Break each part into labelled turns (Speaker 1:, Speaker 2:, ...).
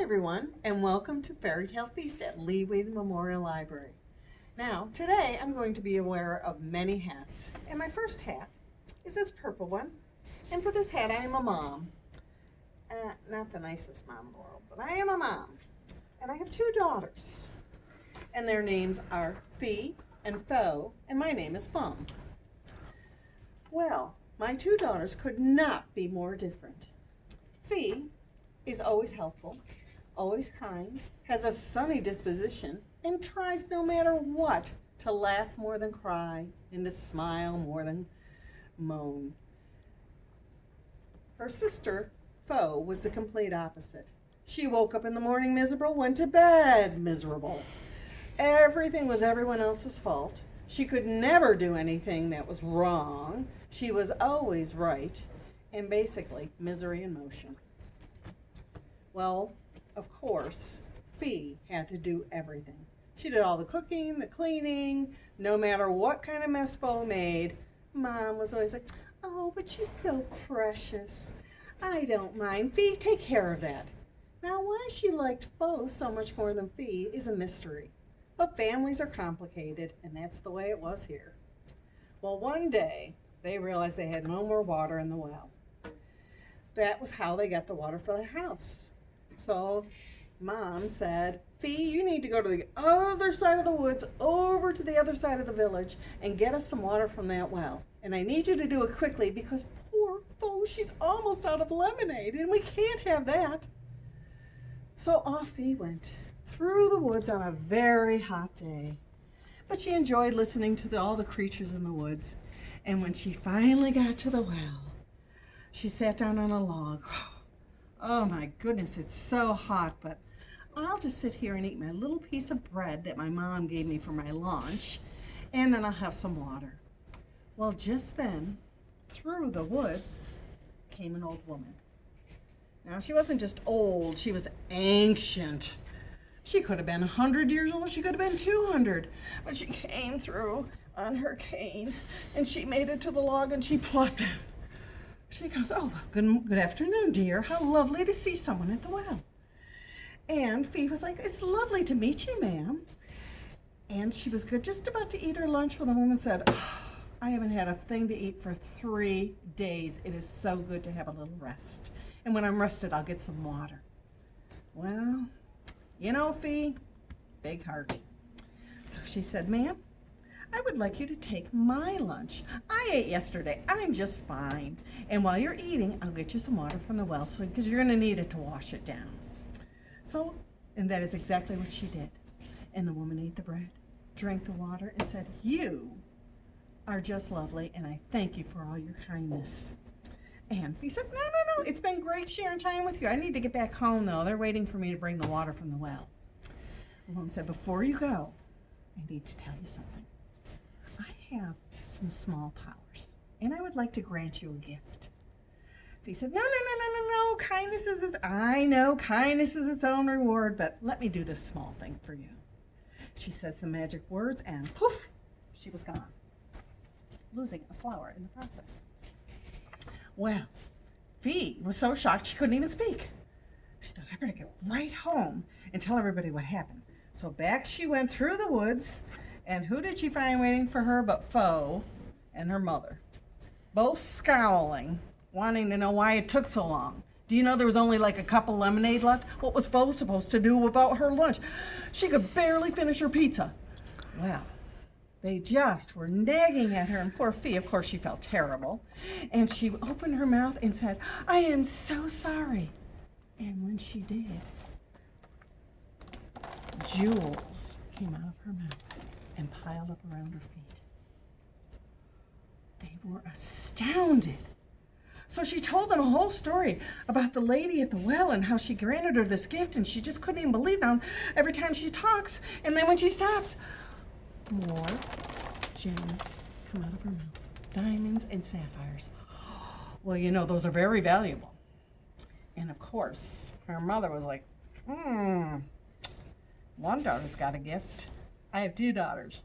Speaker 1: everyone, and welcome to Fairy Tale Feast at Lee-Whedon Memorial Library. Now, today I'm going to be aware of many hats, and my first hat is this purple one. And for this hat, I am a mom. Not the nicest mom in the world, but I am a mom. And I have two daughters, and their names are Fee and Fo, and my name is Fum. Well, my two daughters could not be more different. Fee is always helpful, always kind, has a sunny disposition, and tries no matter what to laugh more than cry and to smile more than moan. Her sister, Fo, was the complete opposite. She woke up in the morning miserable, went to bed miserable. Everything was everyone else's fault. She could never do anything that was wrong. She was always right, and basically misery in motion. Well, of course, Fee had to do everything. She did all the cooking, the cleaning, no matter what kind of mess Fo made. Mom was always like, "Oh, but she's so precious. I don't mind. Fee, take care of that." Now, why she liked Fo so much more than Fee is a mystery. But families are complicated, and that's the way it was here. Well, one day, they realized they had no more water in the well. That was how they got the water for the house. So Mom said, "Fee, you need to go to the other side of the woods, over to the other side of the village, and get us some water from that well. And I need you to do it quickly because poor Fo, she's almost out of lemonade, and we can't have that." So off Fee went through the woods on a very hot day. But she enjoyed listening to all the creatures in the woods. And when she finally got to the well, she sat down on a log. Oh my goodness, it's so hot, but I'll just sit here and eat my little piece of bread that my mom gave me for my lunch, and then I'll have some water. Well, just then, through the woods came an old woman. Now, she wasn't just old, she was ancient. She could have been 100 years old, she could have been 200, but she came through on her cane, and she made it to the log, and she plucked it. She goes, "Oh, good afternoon, dear. How lovely to see someone at the well." And Fee was like, "It's lovely to meet you, ma'am." And she was just about to eat her lunch when the woman said, "Oh, I haven't had a thing to eat for 3 days. It is so good to have a little rest. And when I'm rested, I'll get some water." Well, you know, Fee, big heart. So she said, "Ma'am, I would like you to take my lunch. I ate yesterday. I'm just fine. And while you're eating, I'll get you some water from the well because you're going to need it to wash it down." So, and that is exactly what she did. And the woman ate the bread, drank the water, and said, "You are just lovely, and I thank you for all your kindness." And Fee said, No, it's been great sharing time with you. I need to get back home, though. They're waiting for me to bring the water from the well." The woman said, "Before you go, I need to tell you something. I have some small powers, and I would like to grant you a gift." He said, No. Kindness is, I know kindness is its own reward, but let me do this small thing for you." She said some magic words, and poof, she was gone, losing a flower in the process. Well, Fee was so shocked she couldn't even speak. She thought, "I better get right home and tell everybody what happened." So back she went through the woods. And who did she find waiting for her but Fo and her mother, both scowling, wanting to know why it took so long. Do you know there was only like a cup of lemonade left? What was Fo supposed to do about her lunch? She could barely finish her pizza. Well, they just were nagging at her, and poor Fee, of course, she felt terrible. And she opened her mouth and said, "I am so sorry." And when she did, jewels came out of her mouth and piled up around her feet. They were astounded. So she told them a whole story about the lady at the well and how she granted her this gift, and she just couldn't even believe now every time she talks, and then when she stops, more gems come out of her mouth, diamonds and sapphires. Well, you know, those are very valuable. And of course, her mother was like, one daughter's got a gift. I have two daughters.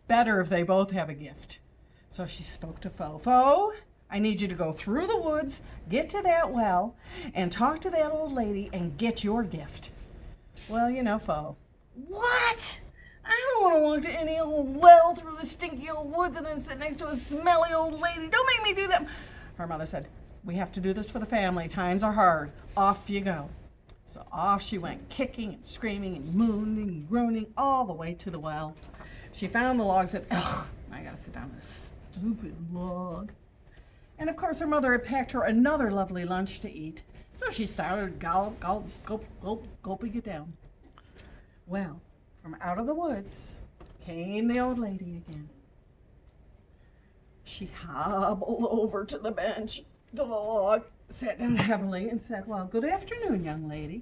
Speaker 1: Better if they both have a gift. So she spoke to Fo. "Fo, I need you to go through the woods, get to that well, and talk to that old lady and get your gift." Well, you know, Fo. What? I don't want to walk to any old well through the stinky old woods and then sit next to a smelly old lady. Don't make me do that. Her mother said, we have to do this for the family. Times are hard. Off you go. So off she went, kicking and screaming and moaning and groaning all the way to the well. She found the log and said, ugh, I gotta sit down this stupid log. And of course her mother had packed her another lovely lunch to eat. So she started gulping it down. Well, from out of the woods came the old lady again. She hobbled over to the bench, to the log, sat down heavily and said, well, good afternoon, young lady.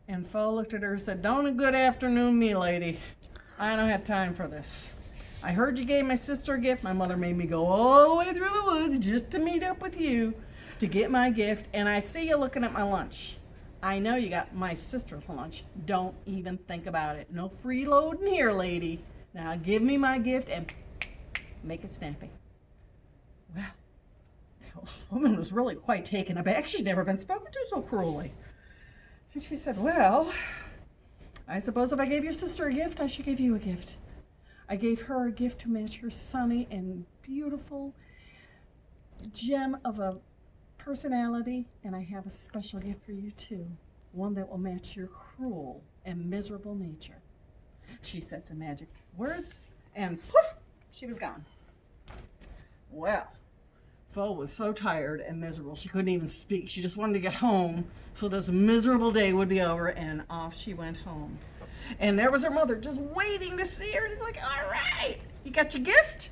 Speaker 1: And Fo looked at her and said, don't a good afternoon me, lady. I don't have time for this. I heard you gave my sister a gift. My mother made me go all the way through the woods just to meet up with you to get my gift. And I see you looking at my lunch. I know you got my sister's lunch. Don't even think about it. No freeloading here, lady. Now give me my gift and make it snappy. Well, the old woman was really quite taken aback. She'd never been spoken to so cruelly. And she said, well, I suppose if I gave your sister a gift, I should give you a gift. I gave her a gift to match her sunny and beautiful gem of a personality, and I have a special gift for you too. One that will match your cruel and miserable nature. She said some magic words, and poof, she was gone. Well, Fo was so tired and miserable she couldn't even speak. She just wanted to get home so this miserable day would be over, and off she went home. And there was her mother just waiting to see her. She's like, all right, you got your gift?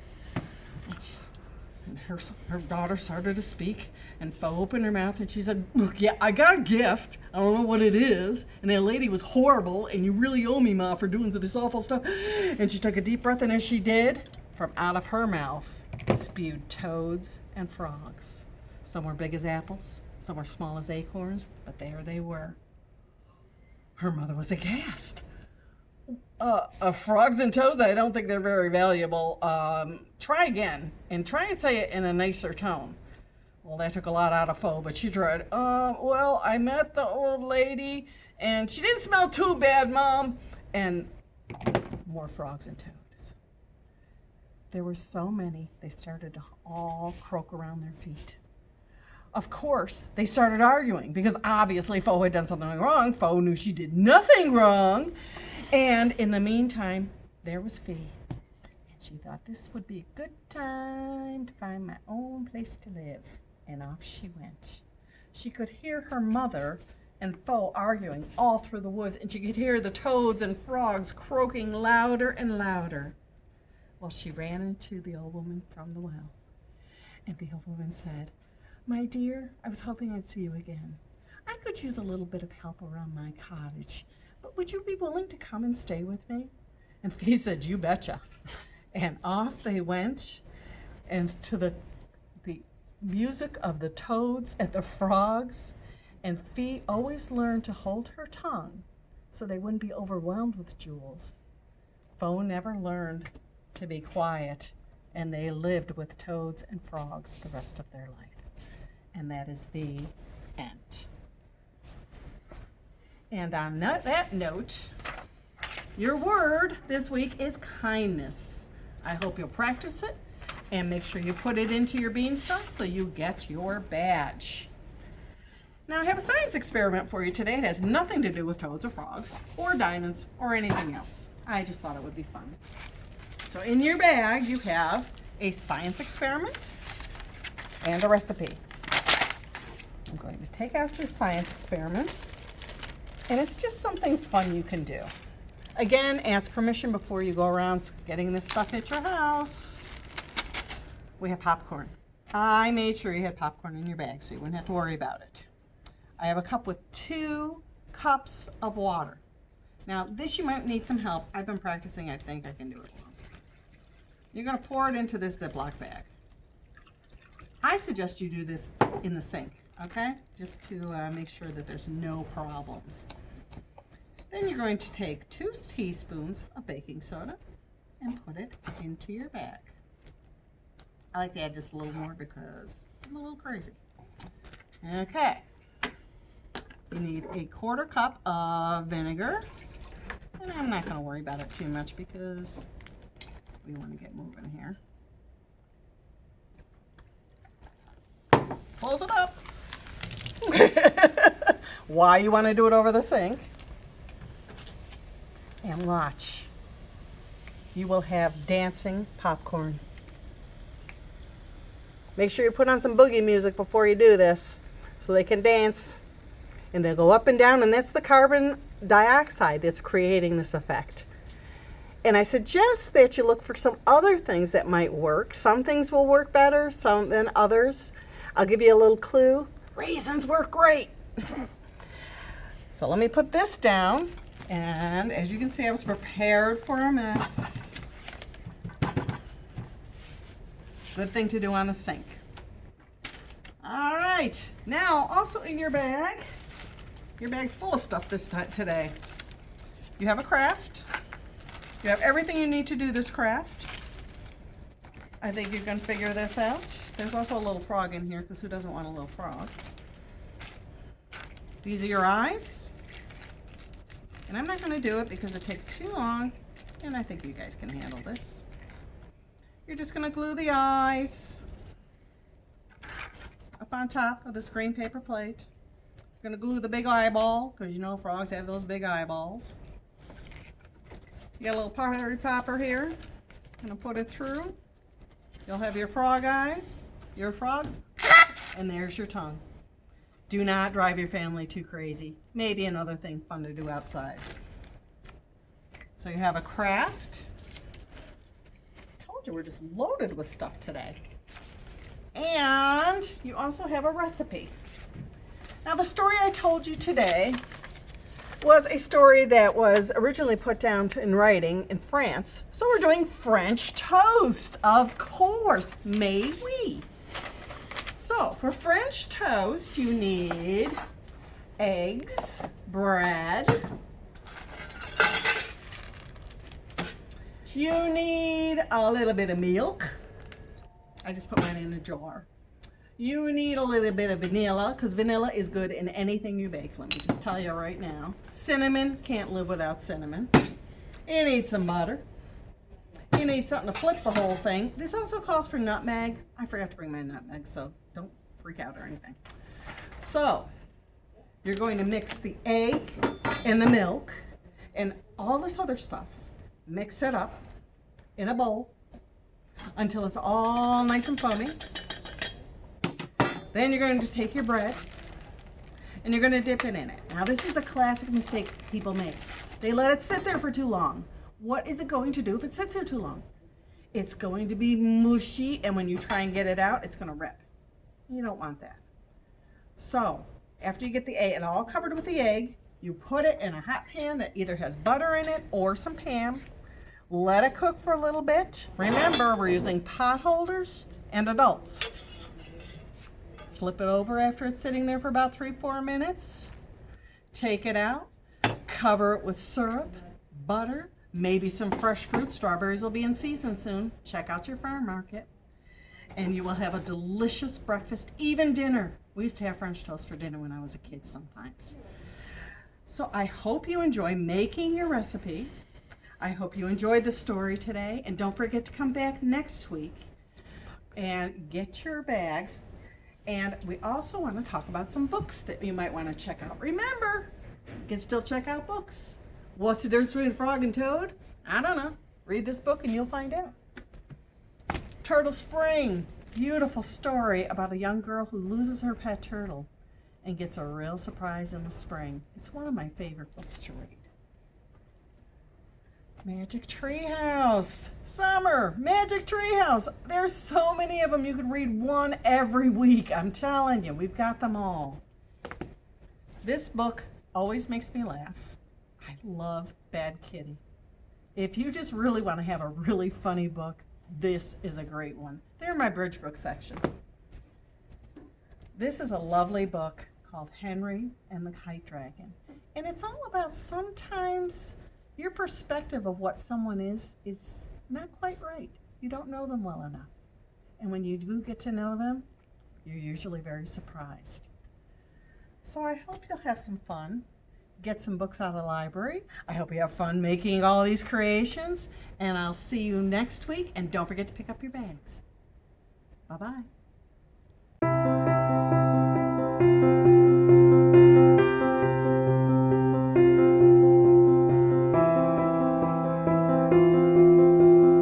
Speaker 1: And her daughter started to speak, and Fo opened her mouth and she said, look, yeah, I got a gift. I don't know what it is. And that lady was horrible, and you really owe me, Ma, for doing this awful stuff. And she took a deep breath, and as she did, from out of her mouth spewed toads and frogs. Some were big as apples, some were small as acorns, but there they were. Her mother was aghast. Frogs and toads, I don't think they're very valuable. Try again, and try and say it in a nicer tone. Well, that took a lot out of Fo, but she tried. Well, I met the old lady, and she didn't smell too bad, Mom. And more frogs and toads. There were so many, they started to all croak around their feet. Of course, they started arguing, because obviously Fo had done something wrong. Fo knew she did nothing wrong. And in the meantime, there was Fee. And she thought this would be a good time to find my own place to live. And off she went. She could hear her mother and Fo arguing all through the woods, and she could hear the toads and frogs croaking louder and louder. Well, she ran into the old woman from the well. And the old woman said, my dear, I was hoping I'd see you again. I could use a little bit of help around my cottage. But would you be willing to come and stay with me? And Fee said, you betcha. And off they went, and to the music of the toads and the frogs. And Fee always learned to hold her tongue so they wouldn't be overwhelmed with jewels. Fo never learned to be quiet, and they lived with toads and frogs the rest of their life. And that is the end. And on that note, your word this week is kindness. I hope you'll practice it and make sure you put it into your beanstalk so you get your badge. Now I have a science experiment for you today. It has nothing to do with toads or frogs or diamonds or anything else. I just thought it would be fun. So in your bag you have a science experiment and a recipe. I'm going to take out your science experiment. And it's just something fun you can do. Again, ask permission before you go around getting this stuff at your house. We have popcorn. I made sure you had popcorn in your bag so you wouldn't have to worry about it. I have a cup with 2 cups of water. Now, this you might need some help. I've been practicing. I think I can do it well. You're going to pour it into this Ziploc bag. I suggest you do this in the sink. Okay, just to make sure that there's no problems. Then you're going to take 2 teaspoons of baking soda and put it into your bag. I like to add just a little more because I'm a little crazy. Okay, You need a 1/4 cup of vinegar. And I'm not going to worry about it too much because we want to get moving here. Close it up. Why you want to do it over the sink? And watch. You will have dancing popcorn. Make sure you put on some boogie music before you do this so they can dance. And they'll go up and down, and that's the carbon dioxide that's creating this effect. And I suggest that you look for some other things that might work. Some things will work better, some than others. I'll give you a little clue. Raisins work great. So let me put this down. And as you can see, I was prepared for a mess. Good thing to do on the sink. All right, now also in your bag's full of stuff today. You have a craft. You have everything you need to do this craft. I think you can figure this out. There's also a little frog in here because who doesn't want a little frog? These are your eyes. And I'm not going to do it because it takes too long, and I think you guys can handle this. You're just going to glue the eyes up on top of this green paper plate. You're going to glue the big eyeball because you know frogs have those big eyeballs. You got a little party popper here. Going to put it through. You'll have your frog eyes, your frogs, and there's your tongue. Do not drive your family too crazy. Maybe another thing fun to do outside. So you have a craft. I told you we're just loaded with stuff today. And you also have a recipe. Now the story I told you today was a story that was originally put down in writing in France. So we're doing French toast, of course, may we. So for French toast, you need eggs, bread. You need a little bit of milk. I just put mine in a jar. You need a little bit of vanilla because vanilla is good in anything you bake. Let me just tell you right now. Cinnamon, can't live without cinnamon. You need some butter. You need something to flip the whole thing. This also calls for nutmeg. I forgot to bring my nutmeg, so don't freak out or anything. So you're going to mix the egg and the milk and all this other stuff. Mix it up in a bowl until it's all nice and foamy. Then you're going to take your bread and you're going to dip it in it. Now this is a classic mistake people make. They let it sit there for too long. What is it going to do if it sits there too long? It's going to be mushy, and when you try and get it out, it's going to rip. You don't want that. So after you get the egg, and all covered with the egg, you put it in a hot pan that either has butter in it or some Pam. Let it cook for a little bit. Remember, we're using pot holders and adults. Flip it over after it's sitting there for about 3-4 minutes. Take it out, cover it with syrup, butter, maybe some fresh fruit. Strawberries will be in season soon. Check out your farm market. And you will have a delicious breakfast, even dinner. We used to have French toast for dinner when I was a kid sometimes. So I hope you enjoy making your recipe. I hope you enjoyed the story today. And don't forget to come back next week and get your bags. And we also want to talk about some books that you might want to check out. Remember, you can still check out books. What's the difference between frog and toad? I don't know. Read this book and you'll find out. Turtle Spring, beautiful story about a young girl who loses her pet turtle and gets a real surprise in the spring. It's one of my favorite books to read. Magic Tree House, summer, Magic Tree House. There's so many of them. You could read one every week. I'm telling you, we've got them all. This book always makes me laugh. I love Bad Kitty. If you just really want to have a really funny book, this is a great one. They're in my bridge book section. This is a lovely book called Henry and the Kite Dragon. And it's all about sometimes your perspective of what someone is not quite right. You don't know them well enough. And when you do get to know them, you're usually very surprised. So I hope you'll have some fun. Get some books out of the library. I hope you have fun making all these creations. And I'll see you next week. And don't forget to pick up your bags. Bye-bye.